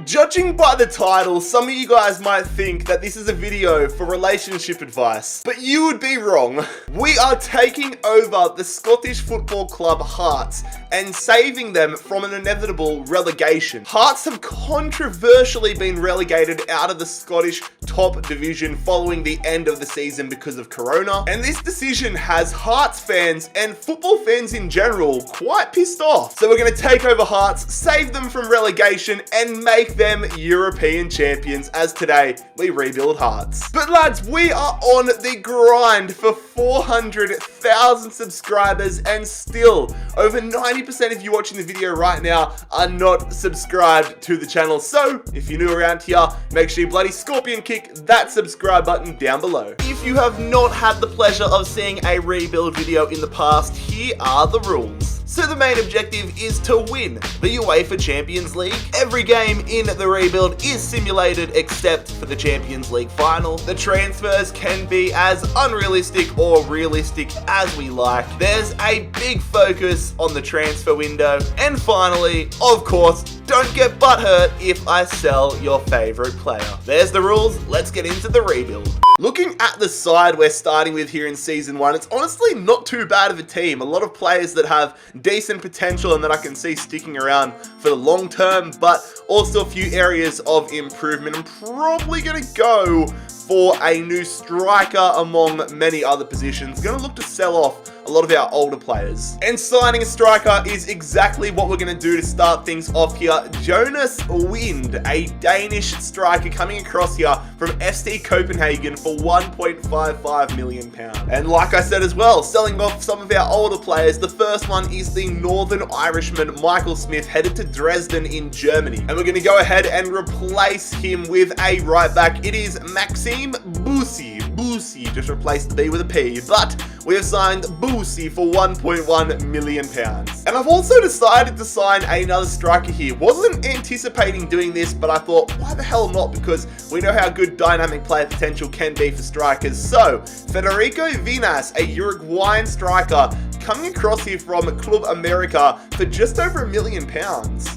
Judging by the title, some of you guys might think that this is a video for relationship advice, but you would be wrong. We are taking over the Scottish football club Hearts and saving them from an inevitable relegation. Hearts have controversially been relegated out of the Scottish top division following the end of the season because of Corona, and this decision has Hearts fans and football fans in general quite pissed off. So we're going to take over Hearts, save them from relegation, and make them European champions as today we rebuild Hearts. But lads, we are on the grind for 400,000 subscribers, and still over 90% of you watching the video right now are not subscribed to the channel. So if you're new around here, make sure you bloody scorpion kick that subscribe button down below. If you have not had the pleasure of seeing a rebuild video in the past, here are the rules. So the main objective is to win the UEFA Champions League. Every game in the rebuild is simulated except for the Champions League final. The transfers can be as unrealistic or realistic as we like. There's a big focus on the transfer window. And finally, of course, don't get butthurt if I sell your favorite player. There's the rules, let's get into the rebuild. Looking at the side we're starting with here in Season 1, it's honestly not too bad of a team. A lot of players that have decent potential and that I can see sticking around for the long term, but also a few areas of improvement. I'm probably going to go for a new striker among many other positions. Going to look to sell off a lot of our older players. And signing a striker is exactly what we're going to do to start things off here. Jonas Wind, a Danish striker coming across here from FC Copenhagen for £1.55 million. And like I said as well, selling off some of our older players. The first one is the Northern Irishman Michael Smith, headed to Dresden in Germany. And we're going to go ahead and replace him with a right back. It is Maxime Boussy. Boussy, just replace the B with a P. But we have signed Boussy for £1.1 million. And I've also decided to sign another striker here. Wasn't anticipating doing this, but I thought, why the hell not? Because we know how good dynamic player potential can be for strikers. So, Federico Vinas, a Uruguayan striker, coming across here from Club America for just over £1 million.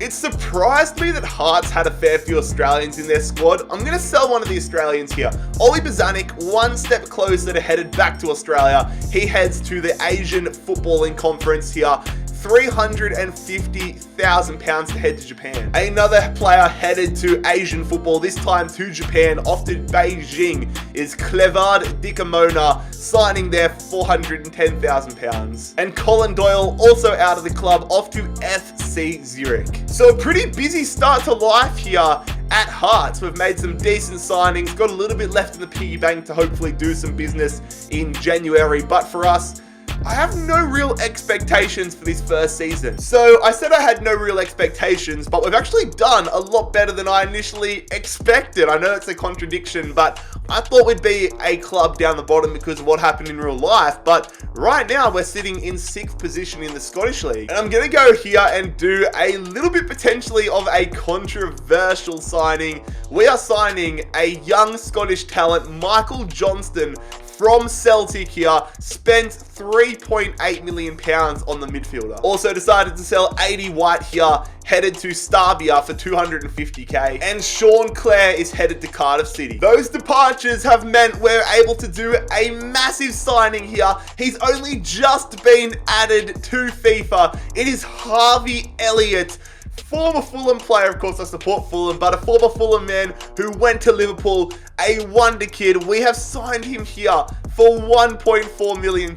It surprised me that Hearts had a fair few Australians in their squad. I'm going to sell one of the Australians here. Oli Bozanic, one step closer to headed back to Australia. He heads to the Asian Footballing Conference here. £350,000 to head to Japan. Another player headed to Asian football, this time to Japan, off to Beijing, is Clevard Dikamona, signing there for £410,000. And Colin Doyle, also out of the club, off to FC Zurich. So a pretty busy start to life here at Hearts. We've made some decent signings, got a little bit left in the piggy bank to hopefully do some business in January, but for us, I have no real expectations for this first season. So I said I had no real expectations, but we've actually done a lot better than I initially expected. I know it's a contradiction, but I thought we'd be a club down the bottom because of what happened in real life. But right now we're sitting in 6th position in the Scottish League. And I'm going to go here and do a little bit potentially of a controversial signing. We are signing a young Scottish talent, Michael Johnston, from Celtic here, spent £3.8 million on the midfielder. Also decided to sell 80 White here, headed to Stabia for 250k, and Sean Clare is headed to Cardiff City. Those departures have meant we're able to do a massive signing here. He's only just been added to FIFA. It is Harvey Elliott, former Fulham player. Of course I support Fulham, but a former Fulham man who went to Liverpool, a wonder kid. We have signed him here for £1.4 million.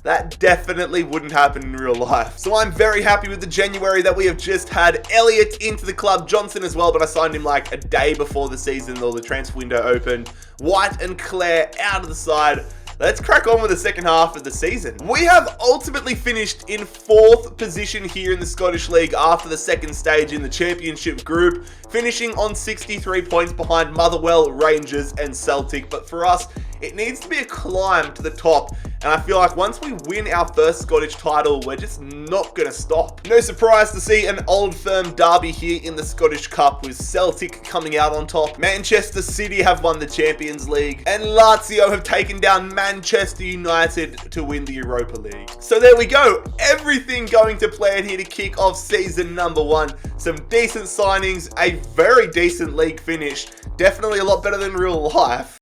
That definitely wouldn't happen in real life. So I'm very happy with the January that we have just had. Elliott into the club, Johnson as well, but I signed him like a day before the season or the transfer window opened. White and Clare out of the side. Let's crack on with the second half of the season. We have ultimately finished in 4th position here in the Scottish League after the second stage in the Championship group, finishing on 63 points behind Motherwell, Rangers and Celtic. But for us, It needs to be a climb to the top, and I feel like once we win our first Scottish title, we're just not going to stop. No surprise to see an old firm derby here in the Scottish Cup, with Celtic coming out on top. Manchester City have won the Champions League, and Lazio have taken down Manchester United to win the Europa League. So there we go. Everything going to plan here to kick off season number 1. Some decent signings, a very decent league finish. Definitely a lot better than real life.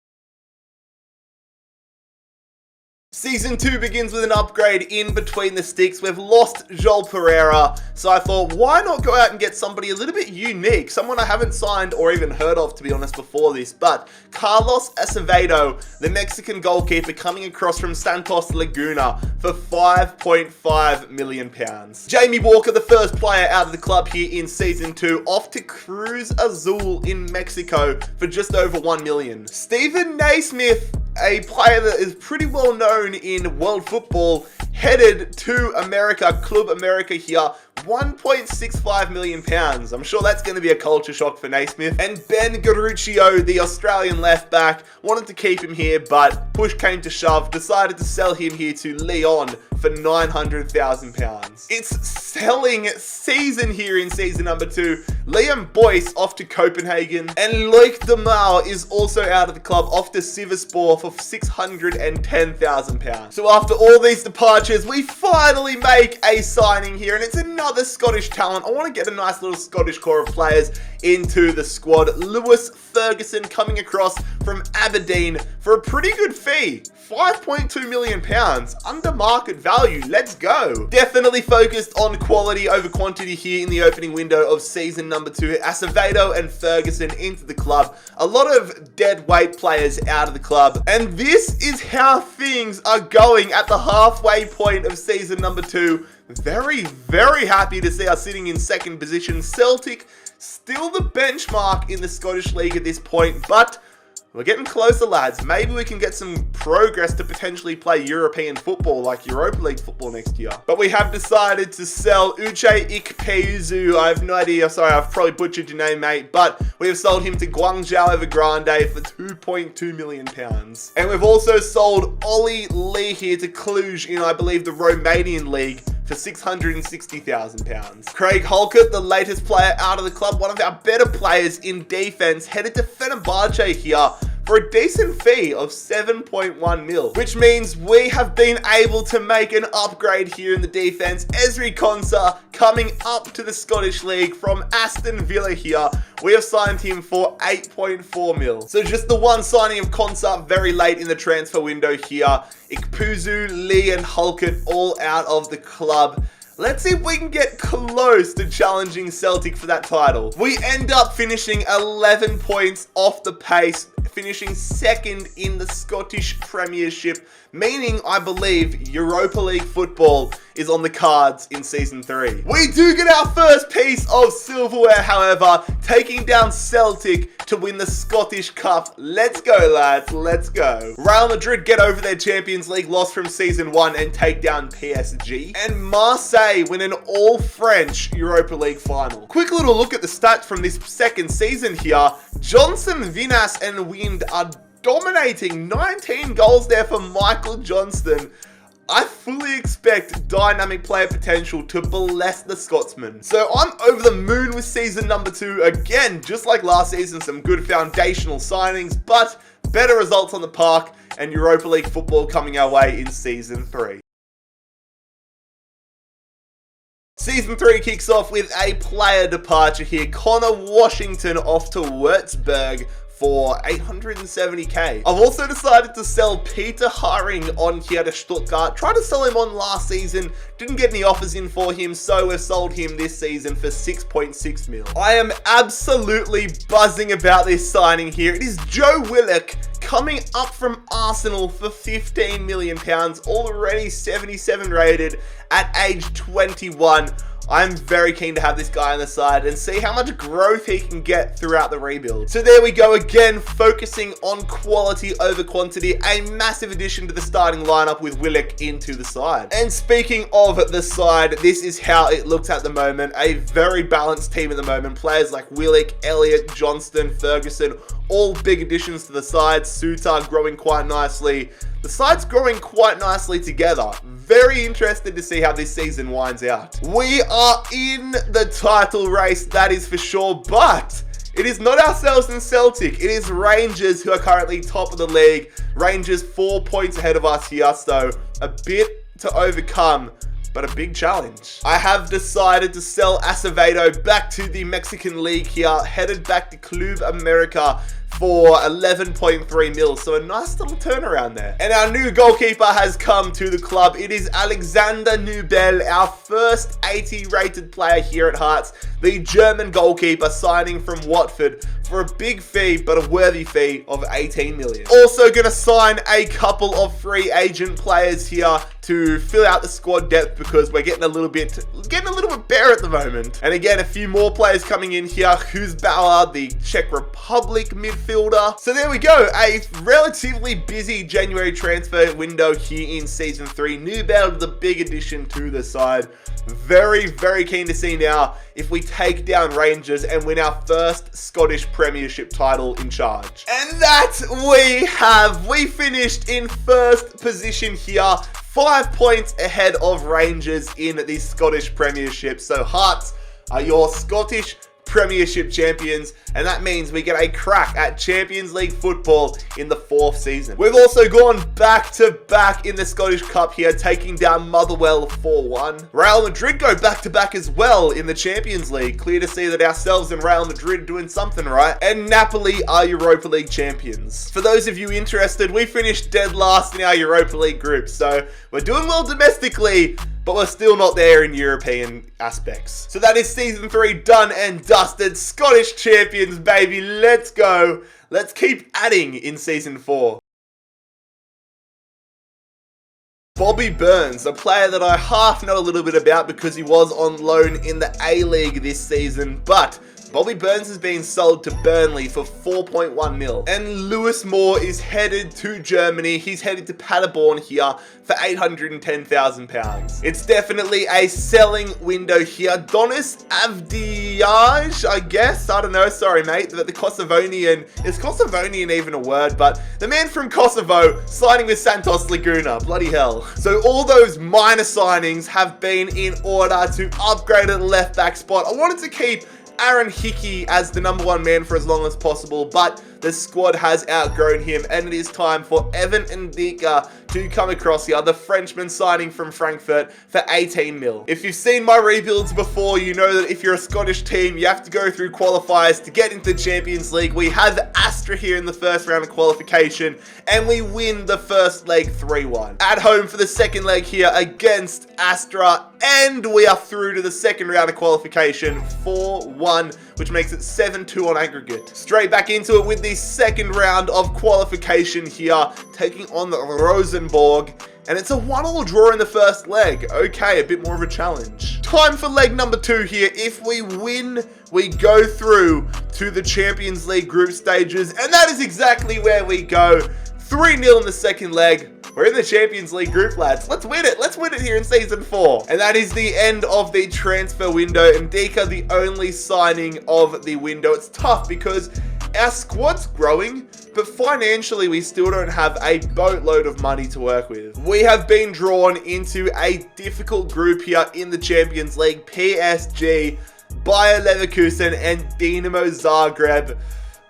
Season 2 begins with an upgrade in between the sticks. We've lost Joel Pereira, so I thought, why not go out and get somebody a little bit unique? Someone I haven't signed or even heard of, to be honest, before this. But Carlos Acevedo, the Mexican goalkeeper, coming across from Santos Laguna for £5.5 million. Jamie Walker, the first player out of the club here in Season 2, off to Cruz Azul in Mexico for just over £1 million. Stephen Naismith, a player that is pretty well known in world football, headed to America, Club America here, £1.65 million. I'm sure that's going to be a culture shock for Naismith. And Ben Garuccio, the Australian left back, wanted to keep him here, but push came to shove, decided to sell him here to Lyon for £900,000. It's selling season here in season number 2. Liam Boyce off to Copenhagen, and Loic Demau is also out of the club, off to Sivasspor for £610,000. So after all these departures, we finally make a signing here, and it's another Scottish talent. I want to get a nice little Scottish core of players into the squad. Lewis Ferguson coming across from Aberdeen for a pretty good fee. £5.2 million, under market value. Let's go. Definitely focused on quality over quantity here in the opening window of season number 2. Acevedo and Ferguson into the club. A lot of dead weight players out of the club. And this is how things are going at the halfway point of season number 2. Very, very happy to see us sitting in second position. Celtic, still the benchmark in the Scottish League at this point, but we're getting closer, lads. Maybe we can get some progress to potentially play European football, like Europa League football next year. But we have decided to sell Uche Ikpeazu. I have no idea. Sorry, I've probably butchered your name, mate. But we have sold him to Guangzhou Evergrande for £2.2 million. And we've also sold Ollie Lee here to Cluj in, I believe, the Romanian league for £660,000. Craig Halkett, the latest player out of the club, one of our better players in defense, headed to Fenerbahce here for a decent fee of 7.1 mil, which means we have been able to make an upgrade here in the defense. Ezri Konsa coming up to the Scottish League from Aston Villa here. We have signed him for 8.4 mil. So just the one signing of Konsa very late in the transfer window here. Ikpeazu, Lee and Halkett all out of the club. Let's see if we can get close to challenging Celtic for that title. We end up finishing 11 points off the pace, finishing second in the Scottish Premiership, meaning I believe Europa League football is on the cards in season 3. We do get our first piece of silverware, however, taking down Celtic to win the Scottish Cup. Let's go, lads. Let's go. Real Madrid get over their Champions League loss from season 1 and take down PSG. And Marseille win an all-French Europa League final. Quick little look at the stats from this second season here. Johnson, Vinas and Wind are dominating. 19 goals there for Michael Johnston. I fully expect dynamic player potential to bless the Scotsman. So I'm over the moon with season number 2. Again, just like last season, some good foundational signings, but better results on the park and Europa League football coming our way in season 3. Season 3 kicks off with a player departure here. Connor Washington off to Würzburg for 870k. I've also decided to sell Peter Haring on here to Stuttgart. Tried to sell him on last season, didn't get any offers in for him, so we've sold him this season for 6.6 mil. I am absolutely buzzing about this signing here. It is Joe Willock coming up from Arsenal for £15 million, already 77 rated at age 21. I'm very keen to have this guy on the side and see how much growth he can get throughout the rebuild. So there we go again, focusing on quality over quantity. A massive addition to the starting lineup with Willock into the side. And speaking of the side, this is how it looks at the moment. A very balanced team at the moment. Players like Willock, Elliott, Johnston, Ferguson, all big additions to the side. Sutar growing quite nicely. The side's growing quite nicely together. Very interested to see how this season winds out. We are in the title race, that is for sure, but it is not ourselves and Celtic. It is Rangers who are currently top of the league. Rangers 4 points ahead of us here, so a bit to overcome, but a big challenge. I have decided to sell Acevedo back to the Mexican League here, headed back to Club America for 11.3 mil, so a nice little turnaround there. And our new goalkeeper has come to the club. It is Alexander Nubel, our first 80 rated player here at Hearts, the German goalkeeper signing from Watford for a big fee, but a worthy fee of 18 million. Also gonna sign a couple of free agent players here to fill out the squad depth because we're getting a little bit bare at the moment. And again, a few more players coming in here. Huzbauer, the Czech Republic midfielder. So there we go, a relatively busy January transfer window here in season 3. Nubel, the big addition to the side. Very, very keen to see now if we take down Rangers and win our first Scottish Premiership title in charge. And that we have. We finished in first position here, 5 points ahead of Rangers in the Scottish Premiership. So Hearts are your Scottish Premiership champions, and that means we get a crack at Champions League football in the 4th season. We've also gone back to back in the Scottish Cup here, taking down Motherwell 4-1. Real Madrid go back to back as well in the Champions League. Clear to see that ourselves and Real Madrid are doing something right. And Napoli are Europa League champions. For those of you interested, we finished dead last in our Europa League group, so we're doing well domestically, but we're still not there in European aspects. So that is season 3 done and dusted. Scottish champions, baby. Let's go. Let's keep adding in season 4. Bobby Burns, a player that I half know a little bit about because he was on loan in the A-League this season, but Bobby Burns has been sold to Burnley for 4.1 mil. And Lewis Moore is headed to Germany. He's headed to Paderborn here for £810,000. It's definitely a selling window here. Donis Avdiaj, I guess. I don't know. Sorry, mate. The Kosovonian. Is Kosovonian even a word? But the man from Kosovo signing with Santos Laguna. Bloody hell. So all those minor signings have been in order to upgrade at the left back spot. I wanted to keep Aaron Hickey as the #1 man for as long as possible, but the squad has outgrown him, and it is time for Evan Ndika to come across here, the Frenchman signing from Frankfurt for 18 mil. If you've seen my rebuilds before, you know that if you're a Scottish team, you have to go through qualifiers to get into the Champions League. We have Astra here in the first round of qualification, and we win the first leg 3-1. At home for the second leg here against Astra, and we are through to the second round of qualification 4-1, which makes it 7-2 on aggregate. Straight back into it with the second round of qualification here, taking on the Rosenborg, and it's a 1-1 draw in the first leg. Okay, a bit more of a challenge. Time for leg number 2 here. If we win, we go through to the Champions League group stages, and that is exactly where we go. 3-0 in the second leg. We're in the Champions League group, lads. Let's win it. Let's win it here in season 4. And that is the end of the transfer window. Ndika, the only signing of the window. It's tough because our squad's growing, but financially we still don't have a boatload of money to work with. We have been drawn into a difficult group here in the Champions League. PSG, Bayer Leverkusen, and Dinamo Zagreb.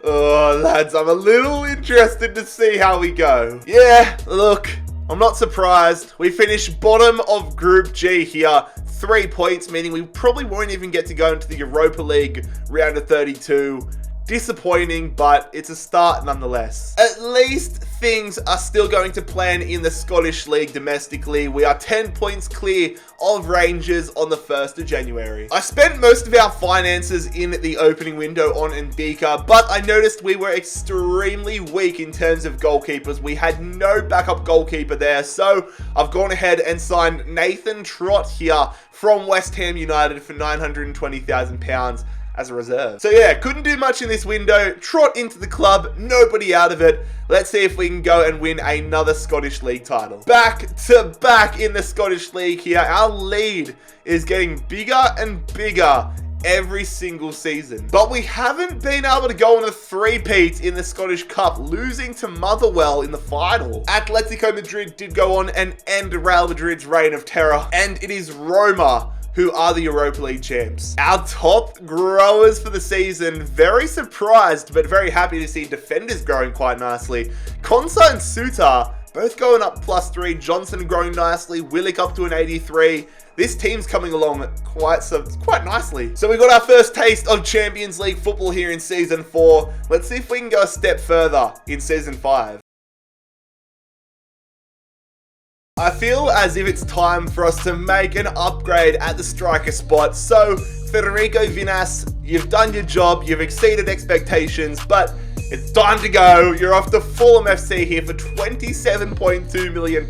Oh, lads, I'm a little interested to see how we go. Yeah, look, I'm not surprised. We finished bottom of Group G here. 3 points, meaning we probably won't even get to go into the Europa League round of 32. Disappointing, but it's a start nonetheless. At least things are still going to plan in the Scottish League domestically. We are 10 points clear of Rangers on the 1st of January. I spent most of our finances in the opening window on Ndika, but I noticed we were extremely weak in terms of goalkeepers. We had no backup goalkeeper there, so I've gone ahead and signed Nathan Trott here from West Ham United for £920,000 as a reserve. So yeah, couldn't do much in this window. Trot into the club, nobody out of it. Let's see if we can go and win another Scottish League title. Back to back in the Scottish League here. Our lead is getting bigger and bigger every single season. But we haven't been able to go on a three-peat in the Scottish Cup, losing to Motherwell in the final. Atletico Madrid did go on and end Real Madrid's reign of terror, and it is Roma who are the Europa League champs. Our top growers for the season, very surprised, but very happy to see defenders growing quite nicely. Konsa and Suter, both going up +3. Johnson growing nicely. Willick up to an 83. This team's coming along quite nicely. So we got our first taste of Champions League football here in Season 4. Let's see if we can go a step further in Season 5. I feel as if it's time for us to make an upgrade at the striker spot. So, Federico Vinas, you've done your job, you've exceeded expectations, but it's time to go. You're off to Fulham FC here for £27.2 million.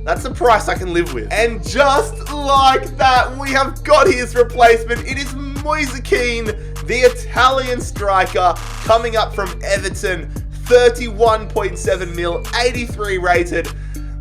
That's a price I can live with. And just like that, we have got his replacement. It is Moise Kean, the Italian striker, coming up from Everton. 31.7 mil, 83 rated.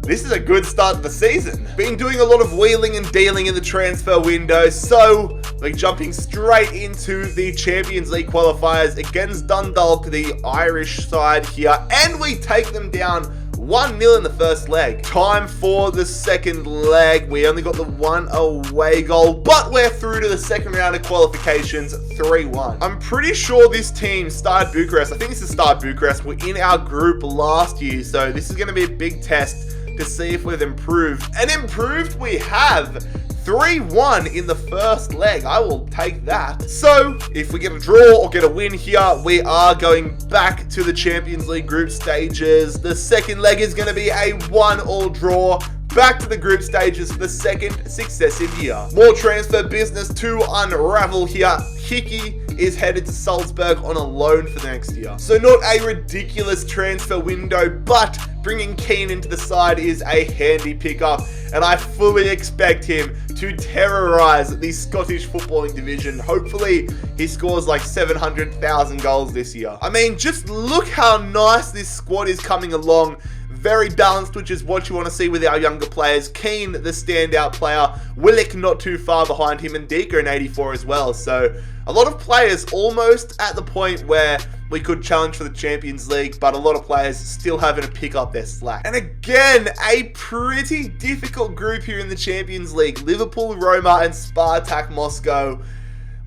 This is a good start to the season. Been doing a lot of wheeling and dealing in the transfer window, so we're jumping straight into the Champions League qualifiers against Dundalk, the Irish side here, and we take them down 1-0 in the first leg. Time for the second leg. We only got the one away goal, but we're through to the second round of qualifications, 3-1. I'm pretty sure this team, Stade Bucharest, I think this is Stade Bucharest, were in our group last year, so this is going to be a big test to see if we've improved. And improved we have. 3-1 in the first leg. I will take that. So, if we get a draw or get a win here, we are going back to the Champions League group stages. The second leg is going to be a 1-1 draw. Back to the group stages for the second successive year. More transfer business to unravel here. Hickey is headed to Salzburg on a loan for the next year. So not a ridiculous transfer window, but bringing Keane into the side is a handy pickup, and I fully expect him to terrorize the Scottish footballing division. Hopefully he scores like 700,000 goals this year. I mean, just look how nice this squad is coming along. Very balanced, which is what you want to see with our younger players. Keane, the standout player. Willick not too far behind him, and Ndika in 84 as well. So a lot of players almost at the point where we could challenge for the Champions League, but a lot of players still having to pick up their slack. And again, a pretty difficult group here in the Champions League. Liverpool, Roma, and Spartak Moscow.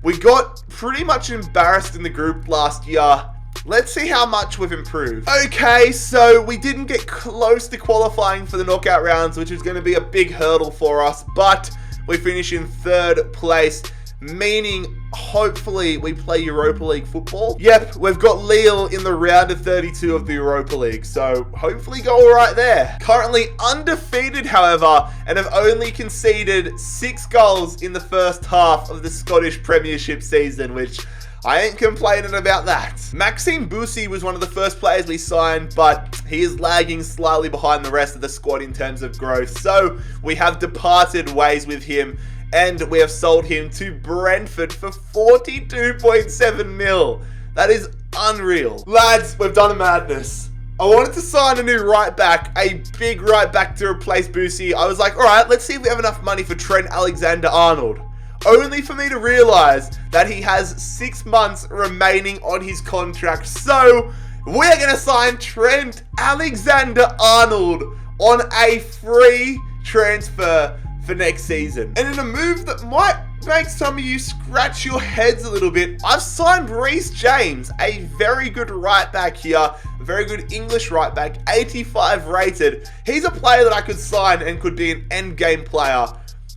We got pretty much embarrassed in the group last year. Let's see how much we've improved. Okay, so we didn't get close to qualifying for the knockout rounds, which is going to be a big hurdle for us, but we finish in third place, meaning hopefully we play Europa League football. Yep, we've got Lille in the round of 32 of the Europa League, so hopefully go all right there. Currently undefeated, however, and have only conceded 6 goals in the first half of the Scottish Premiership season, which I ain't complaining about that. Maxime Boussi was one of the first players we signed, but he is lagging slightly behind the rest of the squad in terms of growth. So we have departed ways with him, and we have sold him to Brentford for 42.7 mil. That is unreal. Lads, we've done a madness. I wanted to sign a new right back, a big right back to replace Boussi. I was like, all right, let's see if we have enough money for Trent Alexander-Arnold. Only for me to realize that he has 6 months remaining on his contract. So we're going to sign Trent Alexander-Arnold on a free transfer for next season. And in a move that might make some of you scratch your heads a little bit, I've signed Reece James, a very good right back here, a very good English right back, 85 rated. He's a player that I could sign and could be an end game player.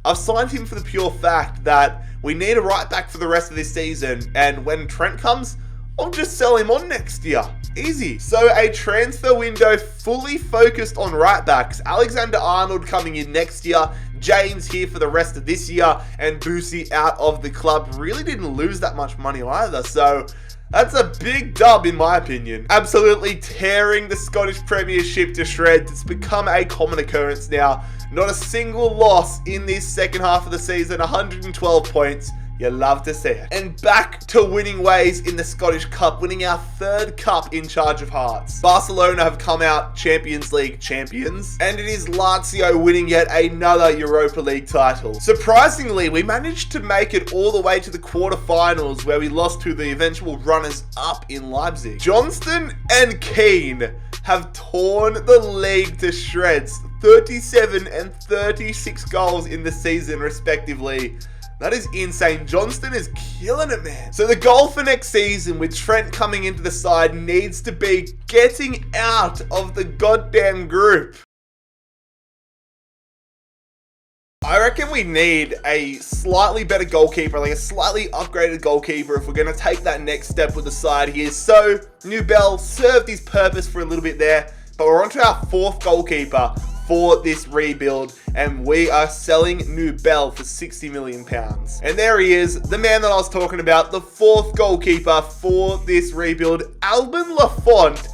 I've signed him for the pure fact that we need a right back for the rest of this season, and when Trent comes, I'll just sell him on next year. Easy. So a transfer window fully focused on right backs. Alexander-Arnold coming in next year. James here for the rest of this year. And Boosie out of the club. Really didn't lose that much money either. So that's a big dub in my opinion. Absolutely tearing the Scottish Premiership to shreds. It's become a common occurrence now. Not a single loss in this second half of the season. 112 points. You love to see it. And back to winning ways in the Scottish Cup, winning our third cup in charge of Hearts. Barcelona have come out Champions League champions, and it is Lazio winning yet another Europa League title. Surprisingly, we managed to make it all the way to the quarterfinals where we lost to the eventual runners-up in Leipzig. Johnston and Keane have torn the league to shreds. 37 and 36 goals in the season, respectively. That is insane. Johnston is killing it, man. So the goal for next season with Trent coming into the side needs to be getting out of the goddamn group. I reckon we need a slightly better goalkeeper, like a slightly upgraded goalkeeper if we're going to take that next step with the side here. So Nubel served his purpose for a little bit there, but we're on to our fourth goalkeeper for this rebuild, and we are selling Nubel for £60 million. And there he is, the man that I was talking about, the fourth goalkeeper for this rebuild, Alban Lafont.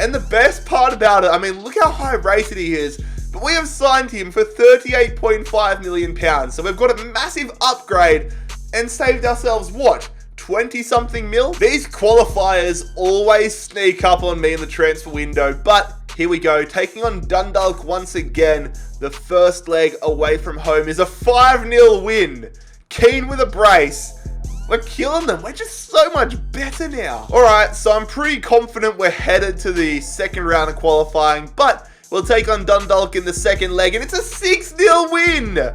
And the best part about it, I mean, look how high rated he is, but we have signed him for £38.5 million. So we've got a massive upgrade and saved ourselves, what, 20 something mil? These qualifiers always sneak up on me in the transfer window, but here we go, taking on Dundalk once again. The first leg away from home is a 5-0 win. Keane with a brace. We're killing them. We're just so much better now. Alright, so I'm pretty confident we're headed to the second round of qualifying, but we'll take on Dundalk in the second leg, and it's a 6-0 win.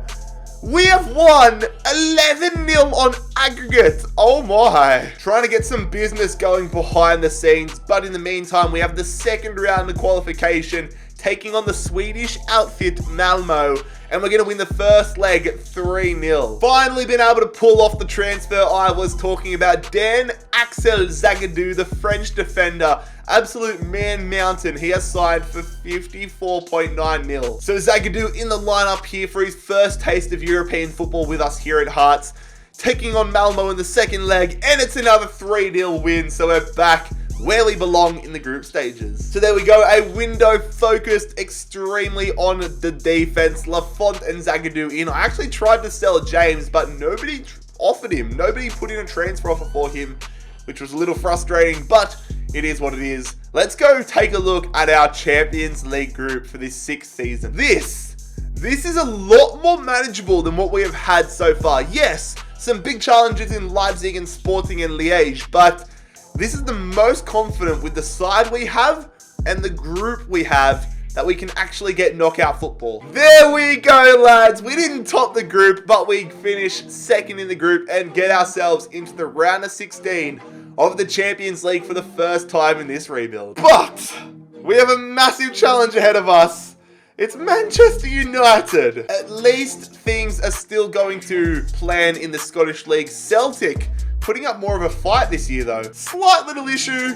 We have won 11-0 on aggregate. Oh my. Trying to get some business going behind the scenes. But in the meantime, we have the second round of qualification, taking on the Swedish outfit Malmo. And we're going to win the first leg 3-0. Finally been able to pull off the transfer I was talking about. Dan Axel Zagadou, the French defender. Absolute man mountain. He has signed for 54.9 mil. So Zagadou in the lineup here for his first taste of European football with us here at Hearts. Taking on Malmo in the second leg. And it's another 3-0 win. So we're back where we belong in the group stages. So there we go, a window focused extremely on the defense. Lafont and Zagadou in. I actually tried to sell James, but nobody offered him. Nobody put in a transfer offer for him, which was a little frustrating, but it is what it is. Let's go take a look at our Champions League group for this sixth season. This is a lot more manageable than what we have had so far. Yes, some big challenges in Leipzig and Sporting and Liège, but this is the most confident with the side we have and the group we have that we can actually get knockout football. There we go, lads. We didn't top the group, but we finished second in the group and get ourselves into the round of 16 of the Champions League for the first time in this rebuild. But we have a massive challenge ahead of us. It's Manchester United. At least things are still going to plan in the Scottish League. Celtic putting up more of a fight this year though. Slight little issue.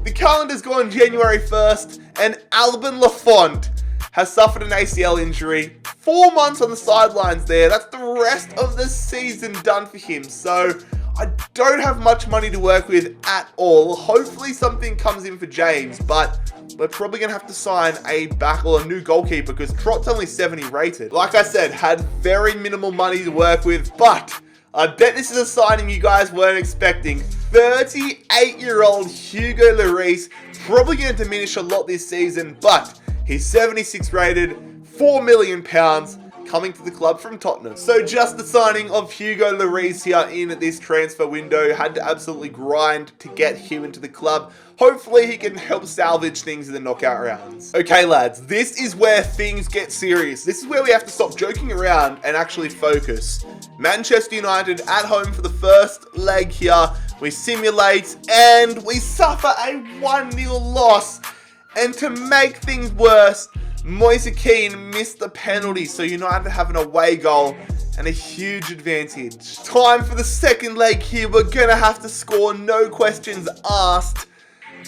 The calendar's gone January 1st and Alban Lafont has suffered an ACL injury. 4 months on the sidelines there. That's the rest of the season done for him. So I don't have much money to work with at all. Hopefully something comes in for James, but we're probably going to have to sign a back or a new goalkeeper because Trott's only 70 rated. Like I said, had very minimal money to work with, but I bet this is a signing you guys weren't expecting. 38-year-old Hugo Lloris, probably going to diminish a lot this season, but he's 76 rated, £4 million, coming to the club from Tottenham. So just the signing of Hugo Lloris here in this transfer window. Had to absolutely grind to get him into the club. Hopefully he can help salvage things in the knockout rounds. Okay lads, this is where things get serious. This is where we have to stop joking around and actually focus. Manchester United at home for the first leg here. We simulate and we suffer a 1-0 loss. And to make things worse, Moise Kean missed the penalty, so United have an away goal. and a huge advantage. Time for the second leg here. We're gonna have to score, no questions asked,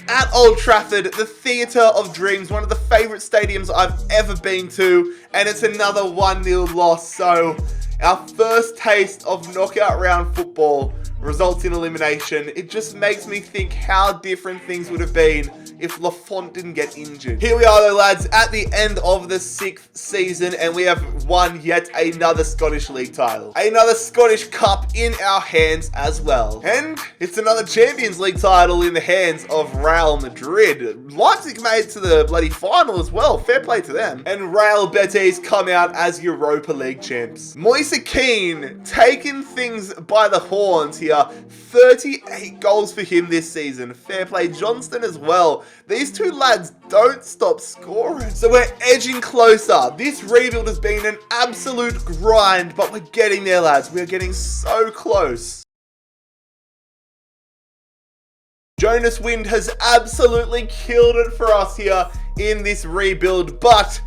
at Old Trafford, the Theatre of Dreams, one of the favourite stadiums I've ever been to, and it's another 1-0 loss. So our first taste of knockout round football results in elimination. It just makes me think how different things would have been if Lafont didn't get injured. Here we are though, lads, at the end of the 6th season, and we have won yet another Scottish League title. Another Scottish Cup in our hands as well. And it's another Champions League title in the hands of Real Madrid. Leipzig made it to the bloody final as well. Fair play to them. And Real Betis come out as Europa League champs. Moise Keane taking things by the horns here. 38 goals for him this season. Fair play. Johnston as well. These two lads don't stop scoring. So we're edging closer. This rebuild has been an absolute grind, but we're getting there, lads. We're getting so close. Jonas Wind has absolutely killed it for us here in this rebuild, but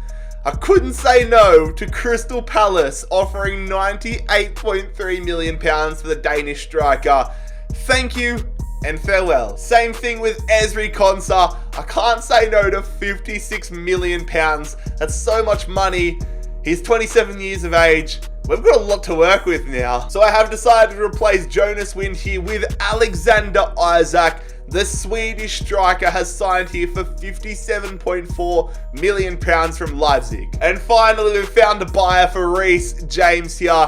I couldn't say no to Crystal Palace offering £98.3 million for the Danish striker. Thank you and farewell. Same thing with Ezri Konsa. I can't say no to £56 million. That's so much money. He's 27 years of age. We've got a lot to work with now. So I have decided to replace Jonas Wind here with Alexander Isak. The Swedish striker has signed here for £57.4 million from Leipzig. And finally, we've found a buyer for Reece James here.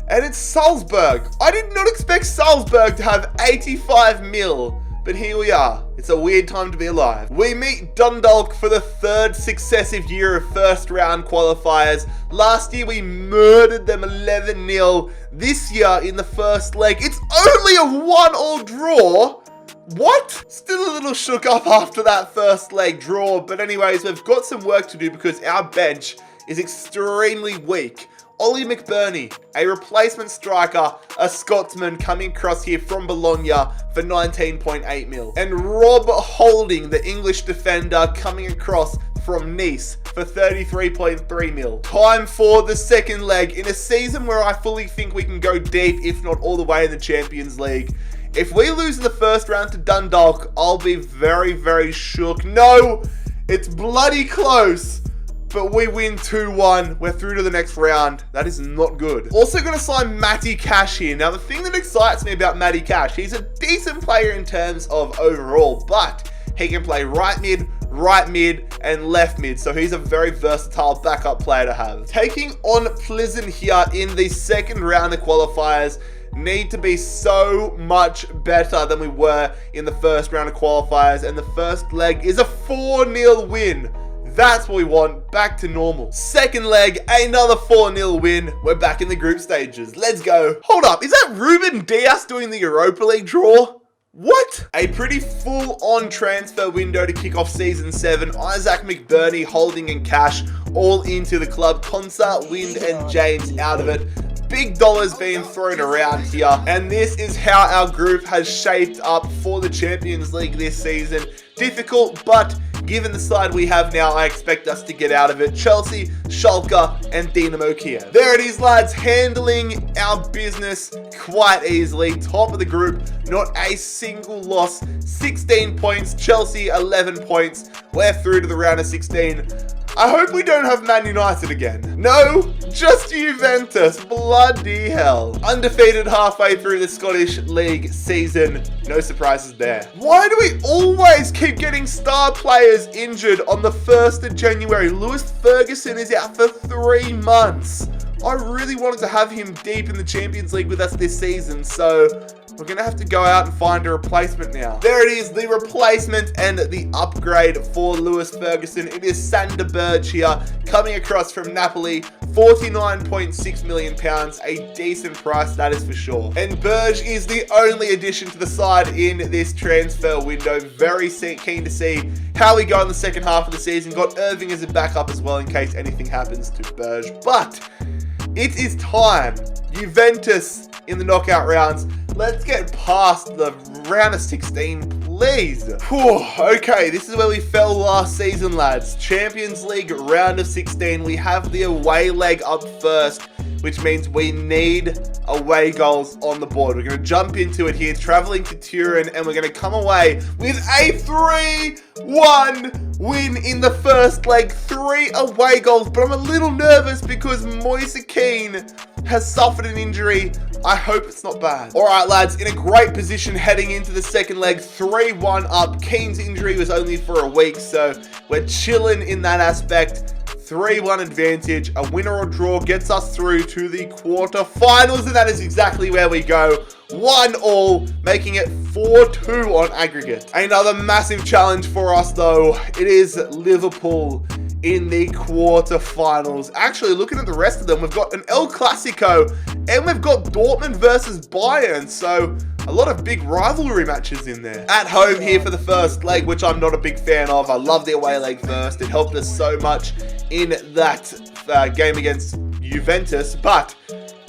And it's Salzburg. I did not expect Salzburg to have 85 mil. But here we are. It's a weird time to be alive. We meet Dundalk for the 3rd successive year of first round qualifiers. Last year we murdered them 11-0. This year in the first leg, it's only a 1-1 draw. What? Still a little shook up after that first leg draw. But anyways, we've got some work to do because our bench is extremely weak. Ollie McBurney, a replacement striker, a Scotsman coming across here from Bologna for 19.8 mil. And Rob Holding, the English defender, coming across from Nice for 33.3 mil. Time for the second leg in a season where I fully think we can go deep, if not all the way in the Champions League. If we lose in the first round to Dundalk, I'll be very, very shook. No, it's bloody close. But we win 2-1. We're through to the next round. That is not good. Also going to sign Matty Cash here. Now, the thing that excites me about Matty Cash, he's a decent player in terms of overall, but he can play right mid, and left mid. So he's a very versatile backup player to have. Taking on Pleasant here in the second round of qualifiers. Need to be so much better than we were in the first round of qualifiers. And the first leg is a 4-0 win. That's what we want, back to normal. Second leg, another 4-0 win. We're back in the group stages. Let's go. Hold up, is that Ruben Dias doing the Europa League draw? What? A pretty full-on transfer window to kick off Season 7. Isaac McBurney, Holding and Cash all into the club. Konsa, Wind and James out of it. Big dollars being thrown around here. And this is how our group has shaped up for the Champions League this season. Difficult, but given the side we have now, I expect us to get out of it. Chelsea, Schalke, and Dinamo Kiev. There it is, lads. Handling our business quite easily. Top of the group, not a single loss. 16 points. Chelsea, 11 points. We're through to the round of 16. I hope we don't have Man United again. No, just Juventus. Bloody hell. Undefeated halfway through the Scottish League season. No surprises there. Why do we always keep getting star players injured on the 1st of January? Lewis Ferguson is out for 3 months. I really wanted to have him deep in the Champions League with us this season, so we're going to have to go out and find a replacement now. There it is, the replacement and the upgrade for Lewis Ferguson. It is Sander Berge here, coming across from Napoli. £49.6 million, a decent price, that is for sure. And Berge is the only addition to the side in this transfer window. Very keen to see how we go in the second half of the season. Got Irving as a backup as well in case anything happens to Berge. But it is time. Juventus in the knockout rounds. Let's get past the round of 16, please. Whew, okay, this is where we fell last season, lads. Champions League round of 16. We have the away leg up first. which means we need away goals on the board. We're going to jump into it here, traveling to Turin, and we're going to come away with a 3-1 win in the first leg. 3 away goals, but I'm a little nervous because Moise Kean has suffered an injury. I hope it's not bad. All right, lads, in a great position heading into the second leg, 3-1 up. Keane's injury was only for a week, so we're chilling in that aspect. 3-1 advantage. A winner or draw gets us through to the quarterfinals, and that is exactly where we go. 1-1, making it 4-2 on aggregate. Another massive challenge for us, though. It is Liverpool in the quarterfinals. Actually, looking at the rest of them, we've got an El Clasico, and we've got Dortmund versus Bayern, so a lot of big rivalry matches in there. At home here for the first leg, which I'm not a big fan of. I love the away leg first. It helped us so much in that game against Juventus, but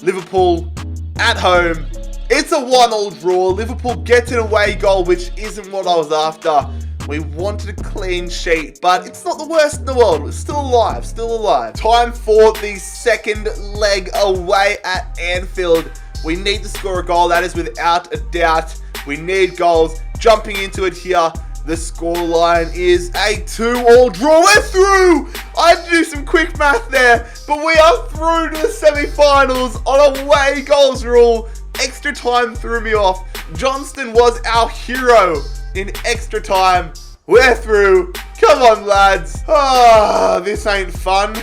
Liverpool at home, it's a 1-1 draw. Liverpool gets an away goal, which isn't what I was after. We wanted a clean sheet, but it's not the worst in the world. We're still alive, still alive. Time for the second leg away at Anfield. We need to score a goal, that is without a doubt. We need goals. Jumping into it here, the scoreline is a 2-2 draw. We're through! I had to do some quick math there, but we are through to the semi-finals on away goals rule. Extra time threw me off. Johnston was our hero in extra time. We're through. Come on, lads. This ain't fun.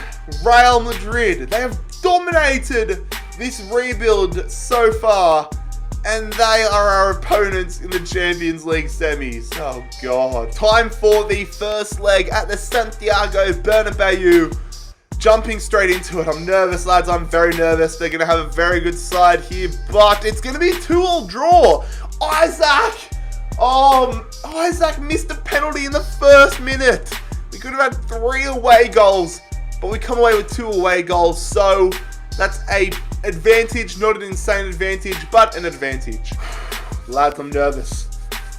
Real Madrid, they have dominated this rebuild so far, and they are our opponents in the Champions League semis. Oh, God. Time for the first leg at the Santiago Bernabeu. Jumping straight into it. I'm nervous, lads. I'm very nervous. They're going to have a very good side here, but it's going to be a 2-2 draw. Isaac! Isaac missed a penalty in the first minute. We could have had 3 away goals, but we come away with 2 away goals, so that's a advantage, not an insane advantage, but an advantage. Lads, I'm nervous.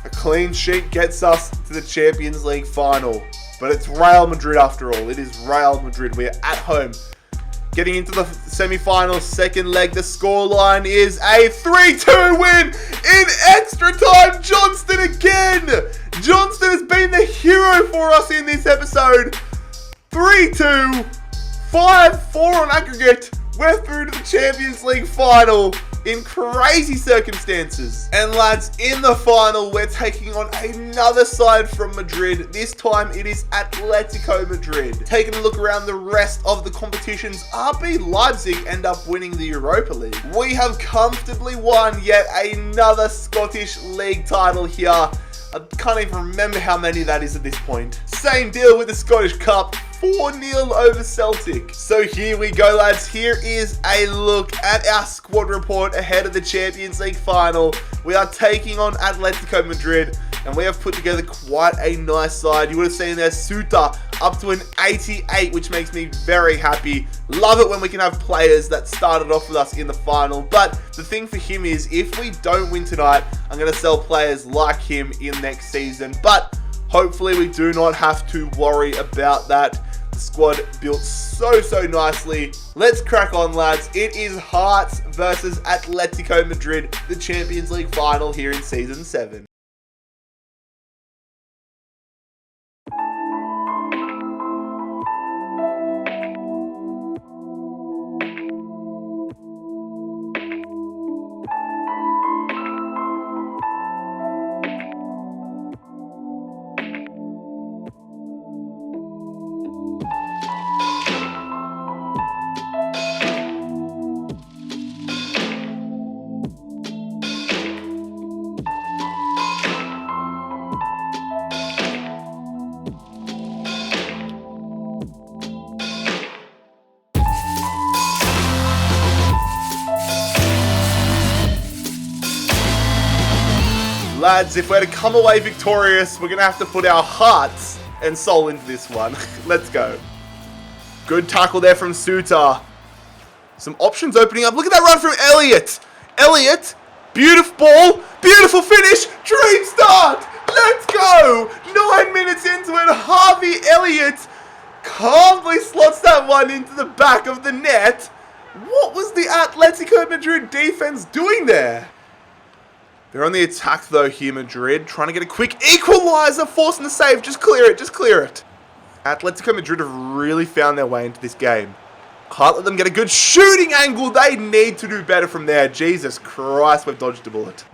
A clean sheet gets us to the Champions League final, but it's Real Madrid after all. It is Real Madrid. We're at home. Getting into the semi-finals, second leg, the scoreline is a 3-2 win in extra time. Johnston again. Johnston has been the hero for us in this episode. 3-2, 5-4 on aggregate. We're through to the Champions League final in crazy circumstances. And lads, in the final, we're taking on another side from Madrid. This time it is Atletico Madrid. Taking a look around the rest of the competitions, RB Leipzig end up winning the Europa League. We have comfortably won yet another Scottish League title here. I can't even remember how many that is at this point. Same deal with the Scottish Cup. 4-0 over Celtic. So here we go, lads. Here is a look at our squad report ahead of the Champions League final. We are taking on Atletico Madrid, and we have put together quite a nice side. You would have seen there Suter up to an 88, which makes me very happy. Love it when we can have players that started off with us in the final. But the thing for him is, if we don't win tonight, I'm going to sell players like him in next season. But hopefully we do not have to worry about that. The squad built so nicely. Let's crack on, lads. It is Hearts versus Atletico Madrid, the Champions League final here in Season 7. Lads, if we're to come away victorious, we're going to have to put our hearts and soul into this one. Let's go. Good tackle there from Suter. Some options opening up. Look at that run from Elliott. Elliott, beautiful ball, beautiful finish, dream start. Let's go. 9 minutes into it, Harvey Elliott calmly slots that one into the back of the net. What was the Atletico Madrid defense doing there? They're on the attack though here, Madrid. Trying to get a quick equaliser, forcing the save. Just clear it, just clear it. Atletico Madrid have really found their way into this game. Can't let them get a good shooting angle. They need to do better from there. Jesus Christ, we've dodged a bullet.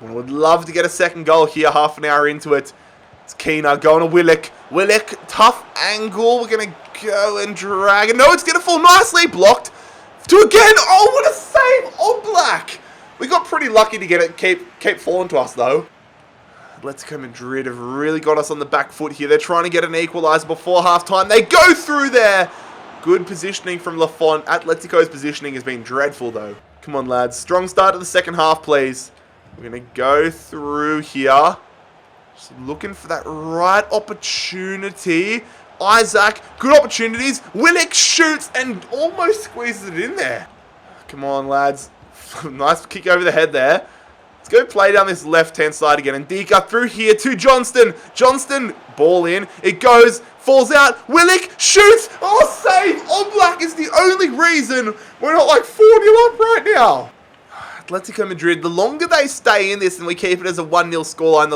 I would love to get a second goal here, half an hour into it. It's Keener going to Willock. Willock, tough angle. We're going to go and drag it. No, it's going to fall nicely. Blocked. To again. Oh, what a save on Black. We got pretty lucky to get it. Keep falling to us, though. Atletico Madrid have really got us on the back foot here. They're trying to get an equaliser before halftime. They go through there. Good positioning from Lafont. Atletico's positioning has been dreadful, though. Come on, lads. Strong start to the second half, please. We're going to go through here. Just looking for that right opportunity. Isaac, good opportunities. Willock shoots and almost squeezes it in there. Come on, lads. Nice kick over the head there. Let's go play down this left-hand side again. And Dika through here to Johnston. Johnston, ball in. It goes, falls out. Willock shoots. Oh, save. Oblak is the only reason we're not like 4-0 up right now. Atletico Madrid, the longer they stay in this and we keep it as a 1-0 scoreline,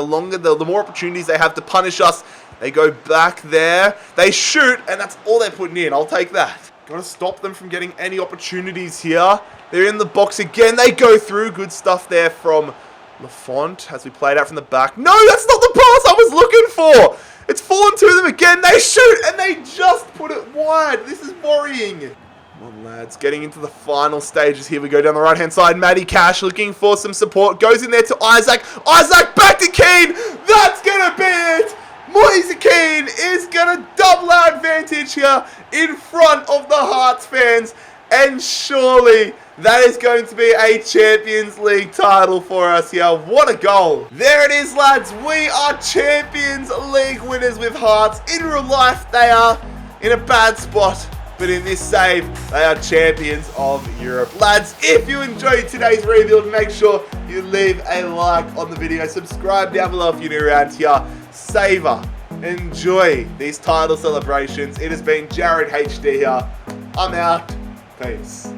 the more opportunities they have to punish us. They go back there. They shoot, and that's all they're putting in. I'll take that. Got to stop them from getting any opportunities here. They're in the box again. They go through. Good stuff there from Lafont as we played out from the back. No, that's not the pass I was looking for. It's fallen to them again. They shoot, and they just put it wide. This is worrying. Come on, lads. Getting into the final stages here. We go down the right-hand side. Matty Cash looking for some support. Goes in there to Isaac. Isaac back to Keane. That's going to be it. Moise Keane is going to double our advantage here in front of the Hearts fans. And surely that is going to be a Champions League title for us here. What a goal. There it is, lads. We are Champions League winners with Hearts. In real life, they are in a bad spot. But in this save, they are champions of Europe. Lads, if you enjoyed today's rebuild, make sure you leave a like on the video. Subscribe down below if you're new around here. Savor, enjoy these title celebrations. It has been Jared HD here. I'm out. Peace.